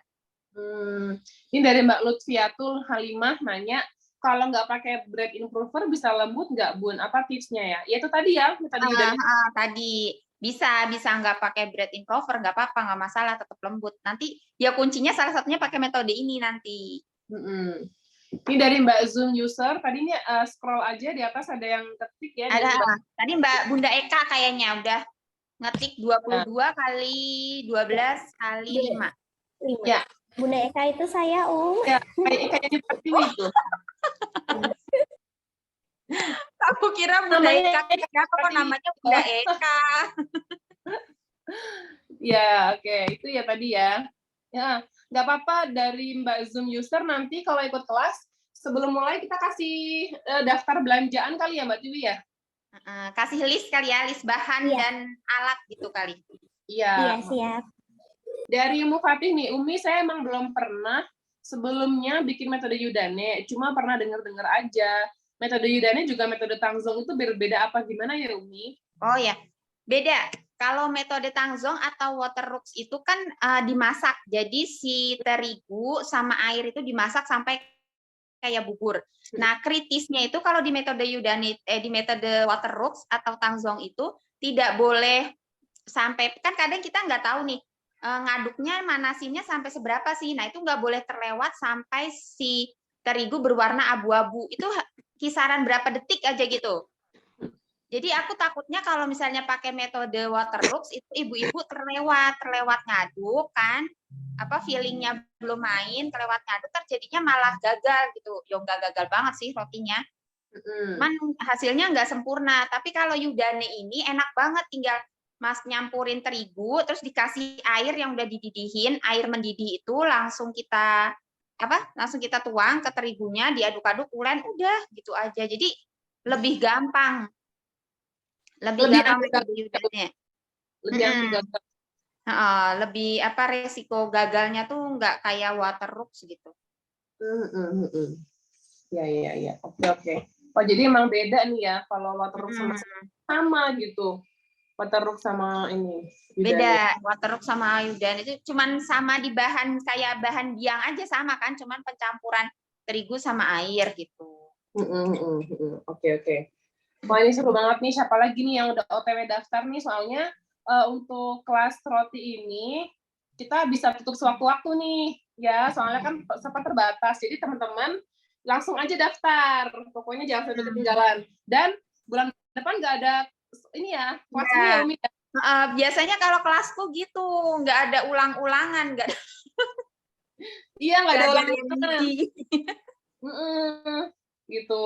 Ini dari Mbak Lutfiatul Halimah nanya, kalau nggak pakai bread improver bisa lembut nggak, Bun? Apa tipsnya ya? Ya itu tadi ya, tadi bisa nggak pakai bread improver nggak apa-apa, nggak masalah, tetap lembut. Nanti ya kuncinya salah satunya pakai metode ini nanti. Ini dari Mbak Zoom user, tadi ini scroll aja di atas ada yang ketik ya. Ada, tadi Mbak Bunda Eka kayaknya udah ngetik 22 kali 12 kali 5. Ya. Bunda Eka itu saya, Ya, kayak di Pertiwi itu. Aku kira Bunda Eka, kenapa kok namanya Bunda Eka? Ya, oke. Itu ya tadi ya. Ya, nggak apa-apa dari Mbak Zoom user nanti kalau ikut kelas, sebelum mulai kita kasih daftar belanjaan kali ya Mbak Tiwi ya? Kasih list kali ya, list bahan dan alat gitu kali. Iya. Iya, siap. Dari Fatih nih, Umi saya emang belum pernah sebelumnya bikin metode Yudane, cuma pernah dengar-dengar aja. Metode Yudane juga metode Tangzong itu berbeda apa gimana ya Umi? Oh ya, beda. Kalau metode Tangzong atau Waterworks itu kan dimasak. Jadi si terigu sama air itu dimasak sampai kayak bubur. Nah, kritisnya itu kalau di metode Yudane, di metode Waterworks atau Tangzong itu tidak boleh sampai, kan kadang kita nggak tahu nih ngaduknya manasinnya sampai seberapa sih. Nah, itu nggak boleh terlewat sampai si terigu berwarna abu-abu. Itu kisaran berapa detik aja gitu. Jadi aku takutnya kalau misalnya pakai metode Waterworks itu ibu-ibu terlewat ngaduk kan, apa feelingnya belum main, kelewat ngaduk terjadinya malah gagal gitu. Ya nggak gagal banget sih rotinya. Cuman hasilnya nggak sempurna. Tapi kalau Yudane ini enak banget, tinggal Mas nyampurin terigu, terus dikasih air yang udah dididihin, air mendidih itu langsung kita tuang ke terigunya, diaduk-aduk, ulen, udah gitu aja. Jadi lebih gampang. Lebih gampang metode Yudane. Lebih resiko gagalnya tuh nggak kayak Waterworks gitu. Ya. Oke. Oh, jadi emang beda nih ya kalau Waterworks sama gitu. Waterworks sama ini. Beda. Waterworks sama Yudane itu cuman sama di bahan, kayak bahan biang aja sama kan, cuman pencampuran terigu sama air gitu. Oke. Wah, ini seru banget nih. Siapa lagi nih yang udah OTW daftar nih? Soalnya untuk kelas roti ini kita bisa tutup sewaktu-waktu nih. Ya, soalnya kan sempat terbatas. Jadi teman-teman langsung aja daftar. Pokoknya jangan sampai ketinggalan. Dan bulan depan nggak ada ini ya, kelas ini ya, Umi. Biasanya kalau kelasku gitu, nggak ada ulang-ulangan. Iya, nggak ada ulang-ulangan. Gitu.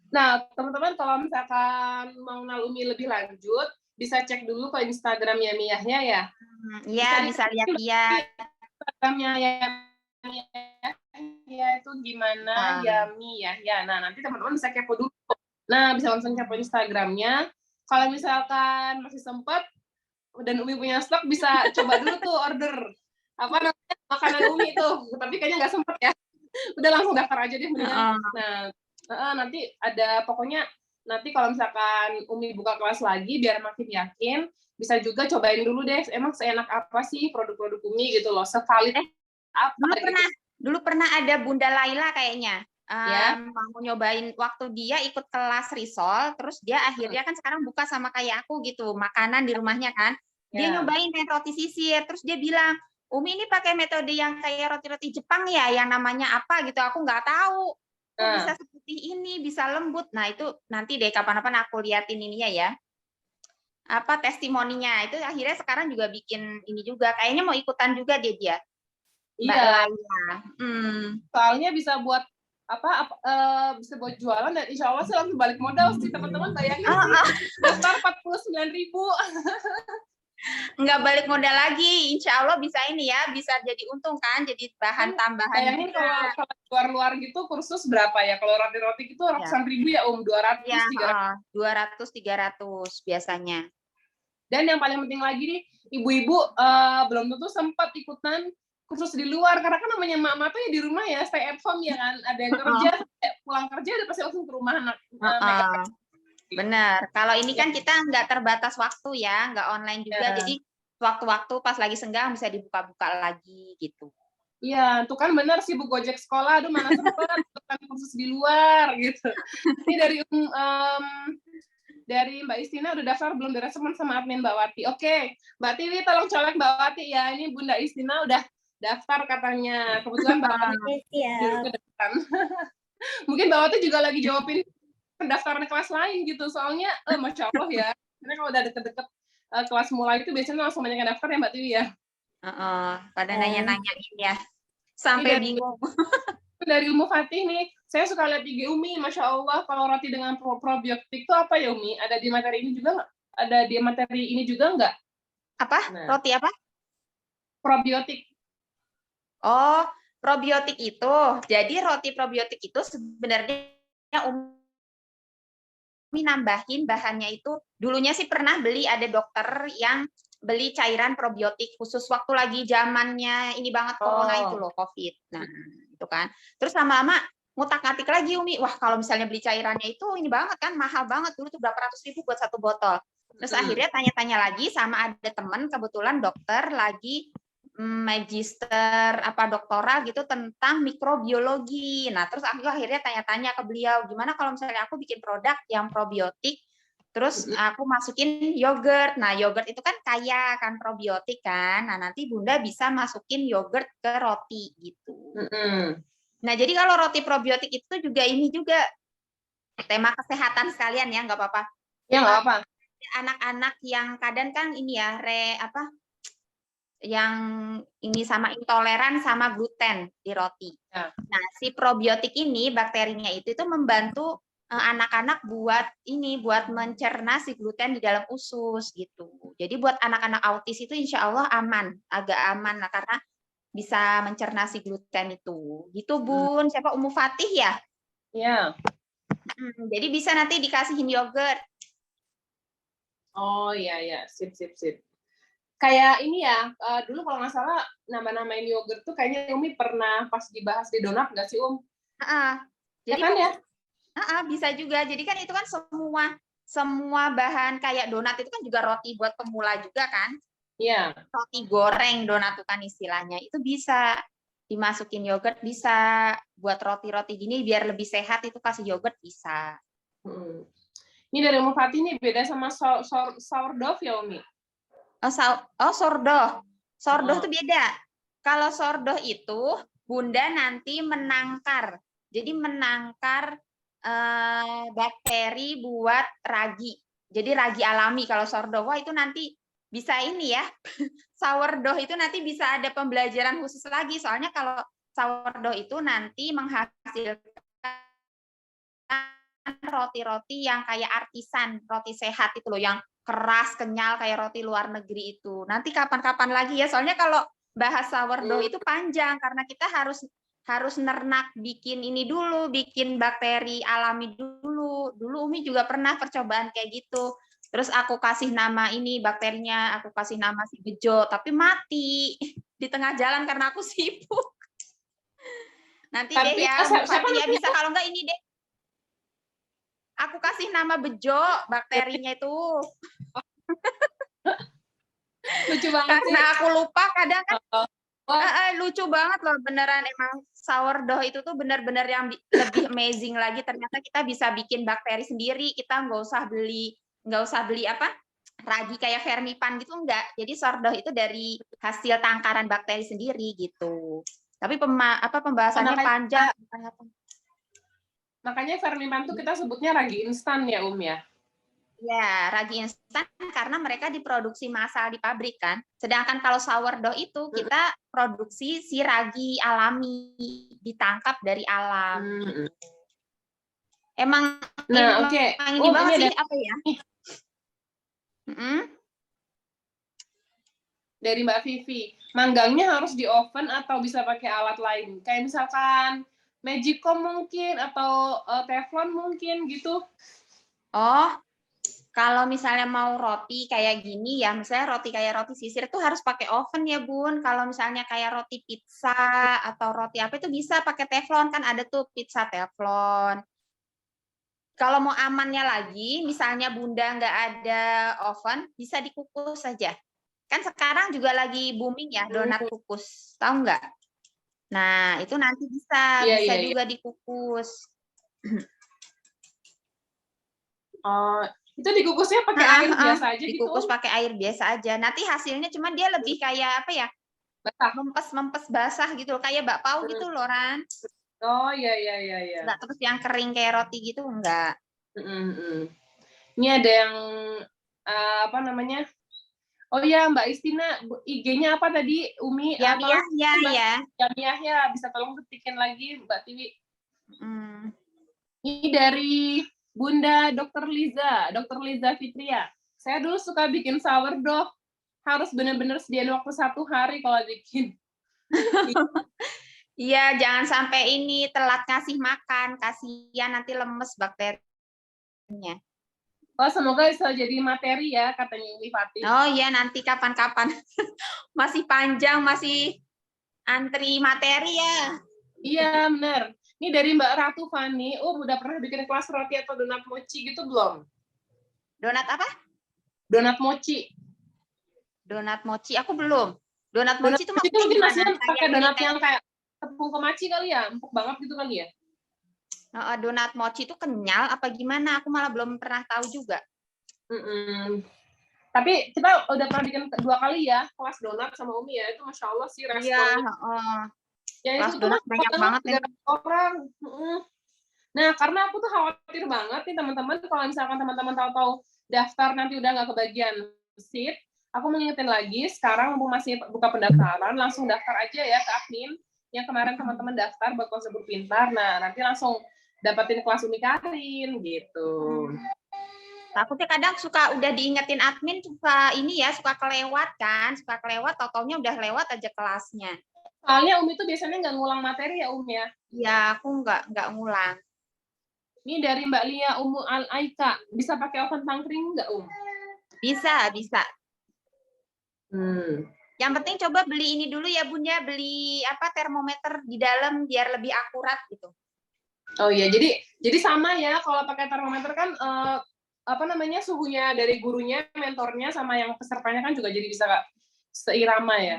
Nah, teman-teman kalau misalkan mau kenal Umi lebih lanjut, bisa cek dulu ke Instagramnya Miyahnya ya. Iya, bisa lihat-lihat. Instagramnya ya itu gimana Yami ya. Nah, nanti teman-teman bisa kepo dulu. Nah, bisa langsung kepo Instagramnya. Kalau misalkan masih sempat dan Umi punya stok, bisa coba dulu tuh order apa namanya makanan Umi tuh. Tapi kayaknya nggak sempat ya. Udah langsung daftar aja deh mendingan. Heeh. Nah, nanti ada pokoknya nanti kalau misalkan Umi buka kelas lagi biar makin yakin, bisa juga cobain dulu deh emang seenak apa sih produk-produk Umi gitu loh, sevalid apa gitu. Dulu pernah ada Bunda Laila kayaknya. Ya. Mau nyobain waktu dia ikut kelas risol, terus dia akhirnya kan sekarang buka sama kayak aku gitu, makanan di rumahnya kan. Dia nyobain kayak roti sisir, terus dia bilang, Umi ini pakai metode yang kayak roti-roti Jepang ya, yang namanya apa gitu, aku nggak tahu. Kok bisa seperti ini, bisa lembut. Nah itu nanti deh kapan-kapan aku liatin ininya ya. Apa testimoninya, itu akhirnya sekarang juga bikin ini juga, kayaknya mau ikutan juga dia. Mbak Laila. Soalnya bisa buat bisa buat jualan dan insya Allah sih langsung balik modal sih teman-teman, bayangin sih daftar 49.000. Nggak balik modal lagi, insya Allah bisa ini ya, bisa jadi untung kan, jadi bahan tambahan. Bayangin kalau luar-luar gitu kursus berapa ya, kalau roti-roti itu ratusan ribu ya 200, ya, 300. 200-300 biasanya. Dan yang paling penting lagi nih, ibu-ibu belum tentu sempat ikutan kursus di luar, karena kan namanya emak-emak tuh ya di rumah ya, stay at home ya kan, ada yang kerja, pulang kerja udah pasti langsung ke rumah anak. Bener, kalau ini kan kita nggak terbatas waktu ya, nggak online juga, jadi waktu-waktu pas lagi senggang bisa dibuka-buka lagi gitu. Iya, tuh kan bener sih Bu, Gojek sekolah, aduh mana sempat ikutan kursus di luar gitu. Ini dari Mbak Istina udah daftar belum, direspon sama admin Mbak Wati. Oke, Mbak Tiwi tolong colek Mbak Wati ya. Ini Bunda Istina udah daftar katanya. Kebetulan Mbak Wati ke depan. Mungkin Mbak Wati juga lagi jawabin pendaftaran kelas lain gitu. Soalnya, Masya Allah ya. Karena kalau udah deket-deket kelas mulai itu biasanya langsung banyak yang daftar ya Mbak Tiwi ya. Pada nanya-nanyain ya. Sampai bingung. Dari Umu Fatih nih, saya suka lihat IG Umi, Masya Allah, kalau roti dengan probiotik itu apa ya Umi? Ada di materi ini juga nggak? Ada di materi ini juga nggak? Apa? Roti apa? Probiotik. Oh, probiotik itu. Jadi roti probiotik itu sebenarnya Umi nambahin bahannya itu, dulunya sih pernah beli, ada dokter yang beli cairan probiotik khusus waktu lagi zamannya ini banget corona itu loh, COVID. Nah, itu kan. Terus lama-lama ngutak-ngatik lagi Umi, wah kalau misalnya beli cairannya itu ini banget kan, mahal banget, dulu tuh berapa ratus ribu buat satu botol. Terus akhirnya tanya-tanya lagi sama ada teman kebetulan dokter lagi magister doktoral gitu tentang mikrobiologi. Nah, terus aku akhirnya tanya-tanya ke beliau, gimana kalau misalnya aku bikin produk yang probiotik, terus aku masukin yogurt. Nah, yogurt itu kan kaya kan probiotik kan. Nah, nanti Bunda bisa masukin yogurt ke roti gitu. Nah, jadi kalau roti probiotik itu juga ini juga tema kesehatan sekalian ya, nggak apa-apa. Ya, nggak apa. Anak-anak yang kadang kan ini ya, yang ini sama intoleran sama gluten di roti. Nah, si probiotik ini bakterinya itu membantu anak-anak buat mencerna si gluten di dalam usus gitu. Jadi buat anak-anak autis itu insya Allah aman, agak aman lah karena bisa mencerna si gluten itu. Gitu Bun, siapa Umu Fatih ya? Iya. Jadi bisa nanti dikasihin yogurt. Oh iya, sip. Kayak ini ya, dulu kalau nggak salah nama-namain yogurt tuh kayaknya Umi pernah pas dibahas di donat nggak sih Jadi ya kan ya? Bisa juga. Jadi kan itu kan semua bahan kayak donat itu kan juga roti buat pemula juga kan? Iya. Roti goreng donat itu kan istilahnya. Itu bisa dimasukin yogurt, bisa buat roti-roti gini biar lebih sehat itu kasih yogurt bisa. Ini dari Umi Fatih nih beda sama sourdough ya Umi? Sourdough. Sourdough itu beda. Kalau sourdough itu Bunda nanti menangkar. Jadi menangkar bakteri buat ragi. Jadi ragi alami kalau sourdough. Wah, itu nanti bisa ini ya. Sourdough itu nanti bisa ada pembelajaran khusus lagi. Soalnya kalau sourdough itu nanti menghasilkan roti-roti yang kayak artisan, roti sehat itu loh, yang keras, kenyal kayak roti luar negeri itu. Nanti kapan-kapan lagi ya. Soalnya kalau bahas sourdough itu panjang karena kita harus nernak bikin ini dulu, bikin bakteri alami dulu. Dulu Umi juga pernah percobaan kayak gitu. Terus aku kasih nama ini bakterinya, aku kasih nama si Bejo, tapi mati di tengah jalan karena aku sibuk. Nanti Tapi deh ya, siapa Fatih ya namanya? bisa kalau enggak ini deh. Aku kasih nama bejo bakterinya itu. Lucu banget sih. Karena aku lupa kadang kan Wah, lucu banget loh beneran emang sourdough itu tuh bener-bener yang lebih amazing lagi ternyata kita bisa bikin bakteri sendiri, kita nggak usah beli apa ragi kayak Fermipan gitu enggak. Jadi sourdough itu dari hasil tangkaran bakteri sendiri gitu. Tapi pembahasannya panjang. makanya Fermipan tuh kita sebutnya ragi instan ya, ya. Ya, ragi instan karena mereka diproduksi massal di pabrik kan. Sedangkan kalau sourdough itu kita produksi si ragi alami, ditangkap dari alam. Emang Oke. ini banget ini sih ada apa ya? dari Mbak Vivi. Manggangnya harus di oven atau bisa pakai alat lain? Kayak misalkan Magicom mungkin atau Teflon mungkin gitu. Oh, kalau misalnya mau roti kayak gini ya, misalnya roti kayak roti sisir tuh harus pakai oven ya Bun. Kalau misalnya kayak roti pizza atau roti apa itu bisa pakai teflon, kan ada tuh pizza teflon. Kalau mau amannya lagi, misalnya Bunda nggak ada oven, bisa dikukus saja. Kan sekarang juga lagi booming ya donat kukus, tahu nggak? Nah, itu nanti bisa juga dikukus. Oh, itu dikukusnya pakai air biasa aja gitu? Dikukus pakai air biasa aja. Nanti hasilnya cuman dia lebih kayak apa ya? Basah. Mempes basah gitu loh, kayak bakpao gitu loh, Ran. Oh, iya. Enggak terus yang kering kayak roti gitu, enggak. Ini ada yang apa namanya? Oh ya, Mbak Istina, IG-nya apa tadi, Umi? Yamiah ya. Yamiah ya, bisa tolong ketikin lagi, Mbak Tiwi. Ini dari Bunda Dr. Liza Fitria. Saya dulu suka bikin sourdough, harus benar-benar sediain waktu 1 hari kalau bikin. Iya, jangan sampai ini telat ngasih makan, kasihan nanti lemes bakterinya. Oh, semoga bisa jadi materi ya, katanya Umi Fatih. Oh iya, nanti kapan-kapan. Masih panjang, masih antri materi ya. Iya, benar. Ini dari Mbak Ratu Fani, udah pernah bikin kelas roti atau donat mochi gitu belum? Donat apa? Donat mochi. Donat mochi, aku belum. Donat mochi itu maksudnya mungkin gimana? maksudnya pakai donat yang kayak tepung kemachi kali ya, empuk banget gitu kali ya? Donat mochi itu kenyal apa gimana? Aku malah belum pernah tahu juga. Tapi kita udah pernah bikin 2 kali ya, kelas donat sama Umi ya, itu Masya Allah sih responnya. Ya, kelas donat banyak banget ya. Orang. Nah, karena aku tuh khawatir banget nih teman-teman, kalau misalkan teman-teman tahu-tahu daftar nanti udah nggak kebagian seat, aku mengingetin lagi, sekarang mumpung masih buka pendaftaran, langsung daftar aja ya ke admin, yang kemarin teman-teman daftar buat kelas Dapur Pintar, nah nanti langsung dapetin kelas Umi Karin, gitu. Takutnya kadang suka udah diingetin admin, suka ini ya, suka kelewat kan, tau-taunya udah lewat aja kelasnya. Soalnya Umi tuh biasanya nggak ngulang materi ya, Umi ya? Iya, aku nggak ngulang. Ini dari Mbak Lia Umu Al-Aika, bisa pakai oven tangkring nggak, Bisa. Hmm. Yang penting coba beli ini dulu ya Bun ya, beli apa termometer di dalam biar lebih akurat gitu. Oh iya, jadi sama ya kalau pakai termometer kan apa namanya suhunya dari gurunya, mentornya sama yang pesertanya kan juga jadi bisa seirama ya.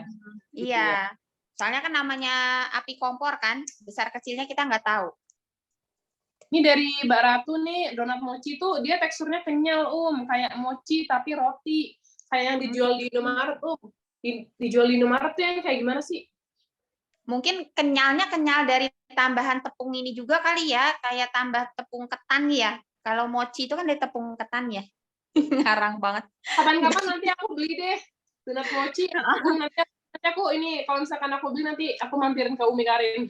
Iya. Soalnya kan namanya api kompor kan, besar kecilnya kita nggak tahu. Ini dari Mbak Ratu nih, donat mochi tuh dia teksturnya kenyal, kayak mochi tapi roti. Kayak yang dijual di Indomaret, dijual di Indomaret tuh yang kayak gimana sih? Mungkin kenyalnya kenyal dari tambahan tepung ini juga kali ya, kayak tambah tepung ketan ya. Kalau mochi itu kan dari tepung ketan ya. Ngarang banget. Kapan-kapan nanti aku beli deh donat mochi. Nanti aku ini kalau misalkan aku beli nanti aku mampirin ke Umi Karin.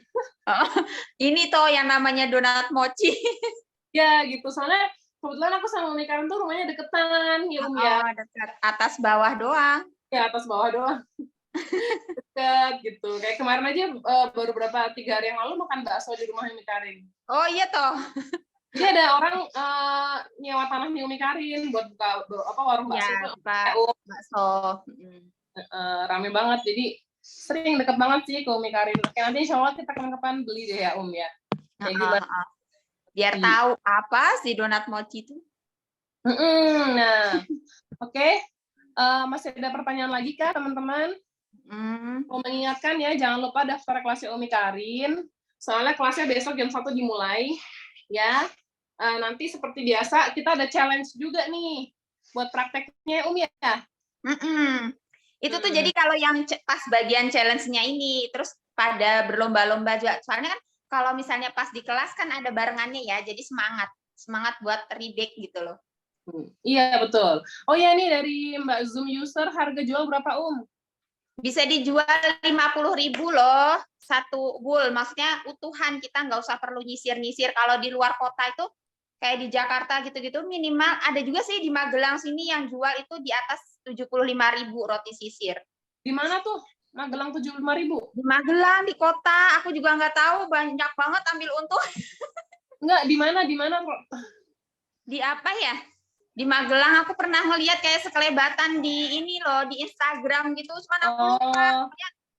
Ini toh yang namanya donat mochi. Ya gitu, soalnya kebetulan aku sama Umi Karin tuh rumahnya deketan ya ya. Dekat, atas bawah doang. Ya atas bawah doang. Deket gitu. Kayak kemarin aja baru 3 hari yang lalu makan bakso di rumah Umi Karin. Oh iya toh. Jadi ada orang nyewa tanahnya Umi Karin buat buka warung bakso. Ya, buka bakso. Rame banget. Jadi Sering deket banget sih ke Umi Karin. Oke, nanti insya Allah kita kapan-kapan beli deh ya ya. Kayak gimana? Biar tahu apa sih donat mochi itu. Nah, oke. Masih ada pertanyaan lagi kah teman-teman? Mau mengingatkan ya, jangan lupa daftar kelasnya Umi Karin. Soalnya kelasnya besok jam 1 dimulai. Ya, nanti seperti biasa kita ada challenge juga nih buat prakteknya Umi ya. Itu tuh jadi kalau yang pas bagian challenge-nya ini, terus pada berlomba-lomba juga. Soalnya kan kalau misalnya pas di kelas kan ada barengannya ya, jadi semangat buat rebake gitu loh. Iya betul. Oh ya nih dari Mbak Zoom user harga jual berapa Bisa dijual 50.000 loh satu wool, maksudnya utuhan, kita nggak usah perlu nyisir-nyisir. Kalau di luar kota itu kayak di Jakarta gitu-gitu minimal, ada juga sih di Magelang sini yang jual itu di atas 75.000 roti sisir. Di mana tuh? Magelang 75.000? Di Magelang, di kota. Aku juga nggak tahu, banyak banget ambil untung. Enggak, di mana? Di mana kok? Di apa ya? Di Magelang aku pernah ngeliat kayak sekelebatan di ini loh, di Instagram gitu. Cuman aku lupa.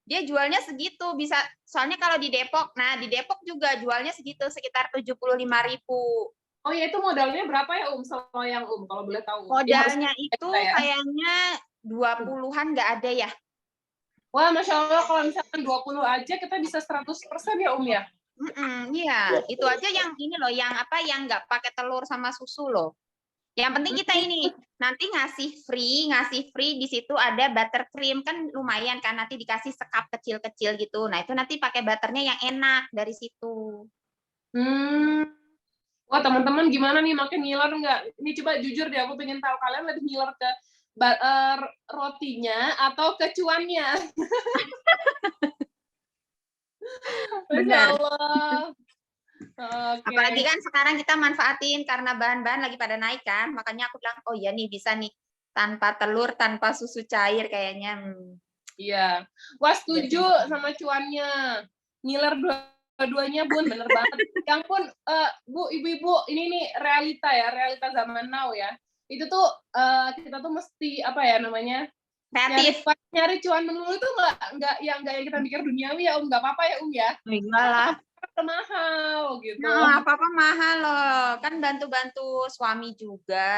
Dia jualnya segitu, bisa. Soalnya kalau di Depok, nah di Depok juga jualnya segitu, sekitar 75.000. Oh ya, itu modalnya berapa ya seloyang kalau boleh tahu? Modalnya itu kayaknya 20-an nggak ada ya. Wah, Masya Allah, kalau misalkan 20 aja kita bisa 100% ya ya? Iya, itu aja yang ini loh, yang apa, yang nggak pakai telur sama susu loh. Yang penting kita ini nanti ngasih free di situ ada buttercream, kan lumayan kan, nanti dikasih sekap kecil-kecil gitu. Nah itu nanti pakai butternya yang enak dari situ. Wah teman-teman gimana nih, makin ngiler nggak? Ini coba jujur deh, aku pengen tahu kalian lebih ngiler ke rotinya atau ke cuannya? Benar. Okay. Apalagi kan sekarang kita manfaatin karena bahan-bahan lagi pada naik kan, makanya aku bilang oh iya nih bisa nih tanpa telur, tanpa susu cair kayaknya. Iya, wah setuju sama cuannya, ngiler dua-duanya Bun, bener banget. Yang pun Bu, ibu-ibu, ini nih realita ya, realita zaman now ya. Itu tuh kita tuh mesti apa ya namanya? Kreatif. Nyari cuan melulu itu nggak yang kita pikir duniawi ya nggak apa-apa ya ya. Enggak lah. Mahal gitu. Nah, apa-apa mahal loh. Kan bantu-bantu suami juga.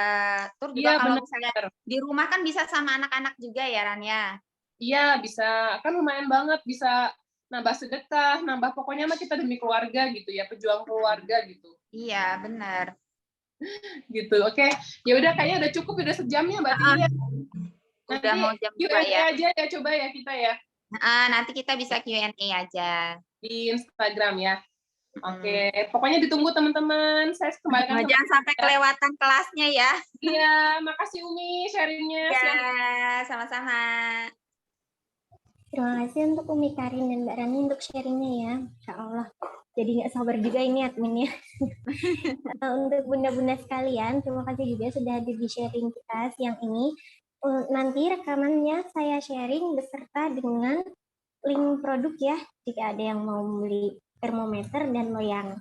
Terus juga kalau misalnya di rumah kan bisa sama anak-anak juga ya, Rania. Iya, bisa. Kan lumayan banget bisa nambah sedekah, nambah pokoknya mah kita demi keluarga gitu ya, pejuang keluarga gitu. Iya, benar. Gitu. Oke. Ya udah kayaknya udah cukup, udah sejamnya Mbak Tia. Udah mau jam 2 Q&A ya. aja ya, coba ya kita ya. Nanti kita bisa Q&A aja. Di Instagram ya. Oke, pokoknya ditunggu teman-teman. Saya kembalikan. Jangan sampai kelewatan kelasnya ya. Iya, makasih Umi sharingnya. Ya, sama-sama. Terima kasih untuk Umi Karin dan Mbak Rani untuk sharingnya ya. Insya Allah. Jadi nggak sabar juga ini adminnya. Untuk bunda-bunda sekalian, terima kasih juga sudah hadir di sharing kita siang ini. Nanti rekamannya saya sharing beserta dengan link produk ya, jika ada yang mau beli termometer dan loyang.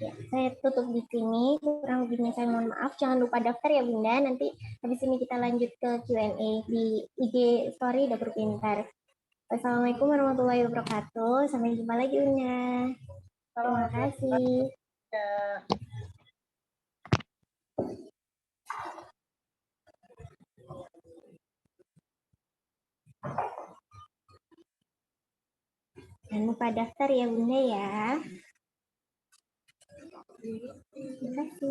Ya, saya tutup di sini, kurang lebihnya saya mohon maaf. Jangan lupa daftar ya Bunda, nanti habis ini kita lanjut ke Q&A di IG Story Dapur Pintar. Wassalamualaikum warahmatullahi wabarakatuh, sampai jumpa lagi Bunda. Terima kasih. Jangan lupa daftar ya Bunda ya. Terima kasih.